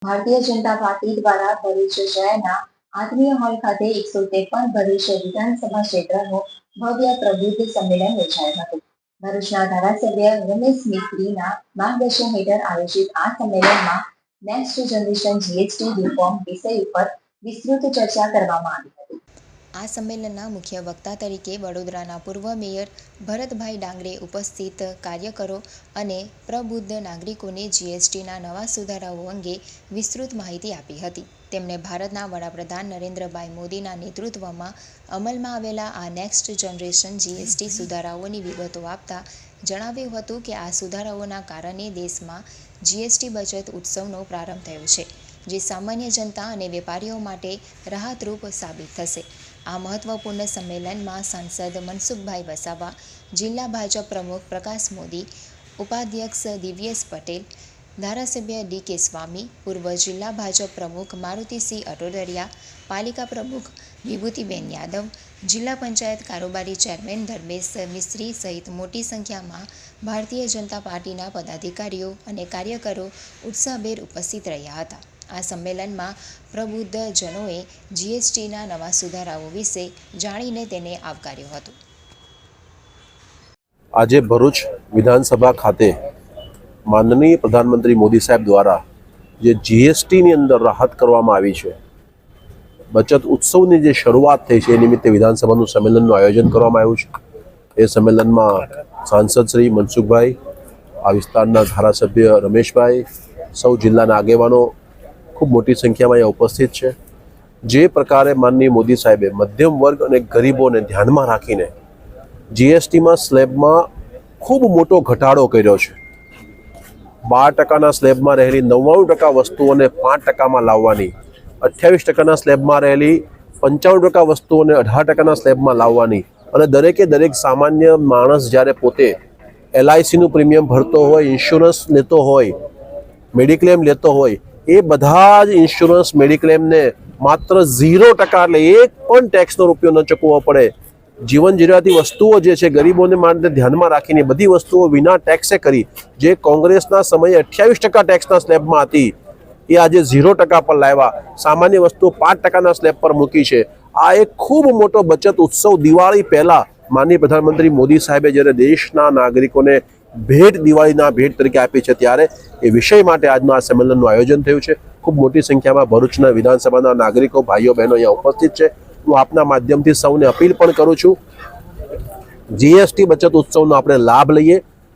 Bharatiya Janata party દ્વારા ભરૂચ શહેરના આત્મીય hall ખાતે 153 ભરૂચ વિધાનસભા ક્ષેત્રનું ભવ્ય પ્રબુદ્ધ સંમેલન યોજાયું હતું. ભરૂચના ધારાસભ્ય રમેશ મિસ્ત્રીના માર્ગદર્શન હેઠળ આયોજિત આ સંમેલનમાં નેક્સ્ટ જનરેશન જીએસટી રિફોર્મ વિષય ઉપર વિસ્તૃત ચર્ચા કરવામાં આવી હતી. આ સંમેલનના મુખ્ય વક્તા તરીકે વડોદરાના પૂર્વ મેયર ભરતભાઈ ડાંગરે ઉપસ્થિત કાર્યકરો અને પ્રબુદ્ધ નાગરિકોને જીએસટીના નવા સુધારાઓ અંગે વિસ્તૃત માહિતી આપી હતી. તેમણે ભારતના વડાપ્રધાન નરેન્દ્રભાઈ મોદીના નેતૃત્વમાં અમલમાં આવેલા આ નેક્સ્ટ જનરેશન જીએસટી સુધારાઓની વિગતો આપતા જણાવ્યું હતું કે આ સુધારાઓના કારણે દેશમાં જીએસટી બચત ઉત્સવનો પ્રારંભ થયો છે, જે સામાન્ય જનતા અને વેપારીઓ માટે રાહતરૂપ સાબિત થશે. આ મહત્વપૂર્ણ સંમેલનમાં સાંસદ મનસુખભાઈ વસાવા, જિલ્લા ભાજપ પ્રમુખ પ્રકાશ મોદી, ઉપાધ્યક્ષ દિવ્યેશ પટેલ, ધારાસભ્ય ડી.કે. સ્વામી, પૂર્વ જિલ્લા ભાજપ પ્રમુખ મારુતિસિંહ અટોદરિયા, પાલિકા પ્રમુખ વિભૂતિબેન યાદવ, જિલ્લા પંચાયત કારોબારી ચેરમેન ધર્મેશ મિસ્ત્રી સહિત મોટી સંખ્યામાં ભારતીય જનતા પાર્ટીના પદાધિકારીઓ અને કાર્યકરો ઉત્સાહભેર ઉપસ્થિત રહ્યા હતા. આ સંમેલનમાં પ્રબુદ્ધ જનોએ જીએસટીના નવા સુધારાઓ વિશે જાણીને તેને આવકાર્યો હતો. આજે ભરૂચ વિધાનસભા ખાતે માનનીય પ્રધાનમંત્રી મોદી સાહેબ દ્વારા જે જીએસટીની અંદર રાહત કરવામાં આવી છે, બચત ઉત્સવની જે શરૂઆત થઈ છે, એ નિમિત્તે વિધાનસભાનું સંમેલનનું આયોજન કરવામાં આવ્યું છે. એ સંમેલનમાં સાંસદ શ્રી મનસુખભાઈ, આ વિસ્તારના ધારાસભ્ય રમેશભાઈ, સૌ જિલ્લાના આગેવાનો ખૂબ મોટી સંખ્યામાં અહીંયા ઉપસ્થિત છે. જે પ્રકારે માનનીય મોદી સાહેબે મધ્યમ વર્ગ અને ગરીબોને ધ્યાનમાં રાખીને જીએસટીમાં સ્લેબમાં ખૂબ મોટો ઘટાડો કર્યો છે. 12% સ્લેબમાં રહેલી 99% વસ્તુઓને 5%માં લાવવાની, 28% સ્લેબમાં રહેલી 95% વસ્તુઓને 18% સ્લેબમાં લાવવાની અને દરેકે દરેક સામાન્ય માણસ જ્યારે પોતે LICનું પ્રીમિયમ ભરતો હોય, ઇન્સ્યોરન્સ લેતો હોય, મેડિક્લેમ લેતો હોય, એ બધા જ ઇન્સ્યોરન્સ મેડિક્લેમને માત્ર 0% એટલે એક પણ ટેક્સનો રૂપિયો ન ચૂકવવો પડે. જીવન જરૂરિયાતી વસ્તુઓ જે છે ગરીબોને માટે ધ્યાનમાં રાખીને બધી વસ્તુઓ વિના ટેક્સે કરી, જે કોંગ્રેસના સમયે 28% ટેક્સના સ્લેબમાં હતી, એ આજે 0% પર લાવ્યા. સામાન્ય વસ્તુઓ 5%ના સ્લેબ પર મૂકી છે. આ એક ખૂબ મોટો બચત ઉત્સવ દિવાળી પહેલા માનનીય પ્રધાનમંત્રી મોદી સાહેબે જ્યારે દેશના નાગરિકોને દિવાળીના ભેટ તરીકે આપી છે, ત્યારે એ વિષય માટે આજનું આ સંમેલનનું આયોજન થયું છે. ખૂબ મોટી સંખ્યામાં ભરૂચના વિધાનસભાના નાગરિકો, ભાઈઓ બહેનો અહીંયા ઉપસ્થિત છે. હું આપના માધ્યમથી સૌને અપીલ પણ કરું છું, જીએસટી બચત ઉત્સવનો આપણે લાભ લઈએ.